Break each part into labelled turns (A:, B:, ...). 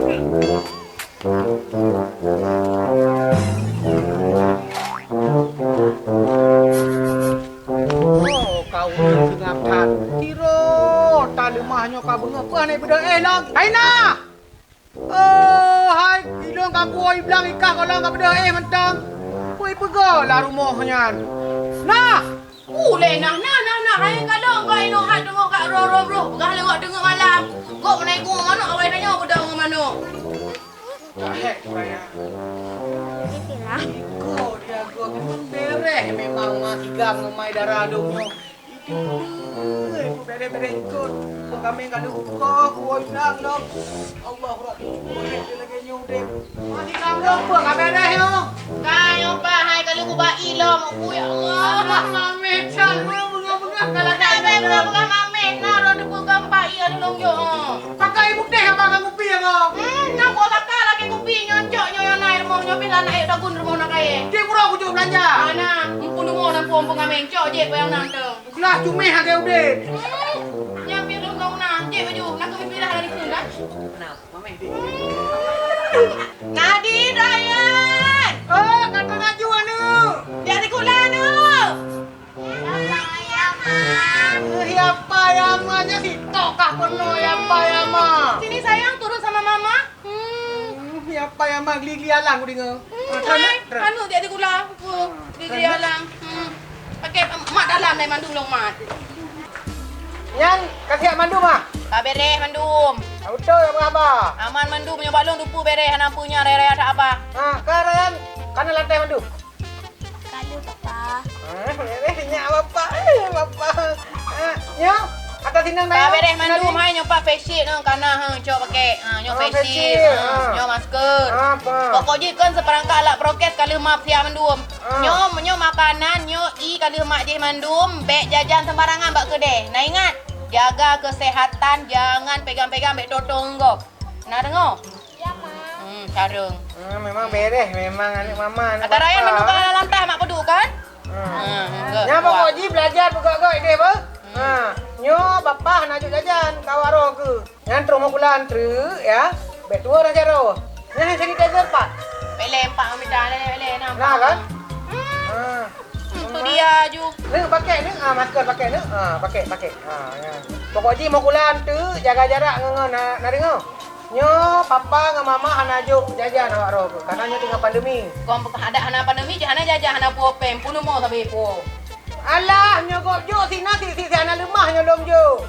A: Oh, kau dengar tan. Kiro tan lemahnya kau mengapa ni benda lang. Taina. Oh, hai, ilong kau boy bilang ikan kalau kau benda mentang. Boy pegalah rumahnya. Nah,
B: Nah. Hai kalau kau ino hat dengar kat ro. Gah lengok dengar malam. Kau menaik gua mana awak nanya benda mana?
A: hek saya.
C: Itulah.
A: Kau dia gua memang bereh memang mak igang ngomai darah dongnya. Itu bereh ikut. Kami enggak lupa boy bilang dong. Allah Akbar. Lagi nyudem. Mak igang dong buang bereh yo.
B: Kayo pa hai kalau ku ba ilom ku ya Allah.
A: Mami chan bunga-bunga
B: Kalau tak ada bukan mamen na ro de bukan pa iya dong yo.
A: pakai ibu deh abang kamu piye kau?
B: Nak kau tak lagi ku pi nyocok nyo naik mau nyo bila naik dagun rumah nak kae.
A: Dia kurang aku juga belanja.
B: Ana, mumpun mo nan pom pengamen cok je ko yang nang tu.
A: Kelas cumi harga udah.
B: Nyampi dong dong na, je baju nak kami pilih hari kun dah.
A: Kenapa mami?
B: Ngadi Ryan.
A: Oh, kata ngaju anu.
B: Dia di kula nu.
A: Siapa yang namanya si Tokah penuh siapa yang mah?
B: Sini sayang turun sama mama.
A: Siapa yang mah geli alang aku dengar.
B: Hai, anu dia di kula. Di alang. Pakai mak dalam lai mandum long mat.
A: Yang kasih mandu mah.
B: Pak bereh mandum.
A: Auto apa khabar?
B: Aman mandum nyo balong dupu bereh hanam punya rere ada apa?
A: Karen kana lantai mandu.
C: Kalau papa.
A: Nyak bapa. Bapa. Nyo, kata tinang
B: Pak bereh mandum hai nyo pak face sheet kana cok pakai. Nyo face sheet. Nyo masker.
A: Apa?
B: Pokoknya kan seperangkat alat prokes kalau mak siap mandum. Nyo makanan nyo kalau mak je mandum, beg jajan sembarangan bak kedai. Nah ingat, jaga kesehatan, jangan pegang-pegang beg totong kau. Nah dengar?
C: Ya, Ma.
B: Carung.
A: Memang beres, memang anak mama. Anak
B: Kata Ryan mandum kalau lantai mak pedu kan?
A: Nya pokok ji belajar buka-buka ide apa? Nyo bapa nak ajuk jajan kawaro ke. Ngan terus mau bulan tru ya. Bet tua dah jaro. Nah sanitizer pak.
B: Pelem pak amida le nampak.
A: Nah kan?
B: Tu dia ju.
A: Ni pakai ni masker pakai ni. Pakai. Ya. Pokok ji mau bulan tu jaga jarak ngeng nak dengar. Nyo papa dengan mama hana ajuk jajan awak ro ke. Karena nyo tengah pandemi.
B: Kau ada anak pandemi jangan jajah anak buah pem puluh mau sampai po.
A: Alah nyo kok jo sina si anak lemah nyo dom jo.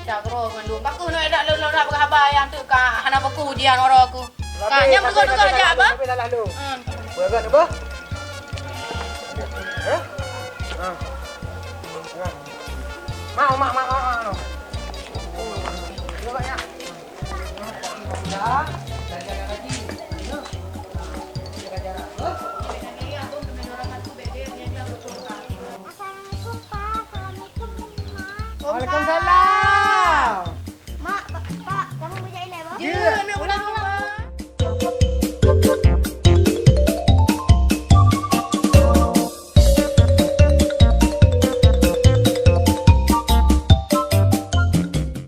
B: Dah kro mandum. Baku no dak lo dak berkhabar yang tu ka anak baku ujian orang aku. Kanya berdoa aja apa?
A: Tapi dah lalu. Berdoa apa? Eh? Mau. Coba ya. Ya, jaga lagi. Jaga jarak.
C: Assalamualaikum, Pak. Assalamualaikum, Ma.
A: Waalaikumsalam.
C: Mak, Pak, kamu mau jadi apa?
B: Ya, nak ulang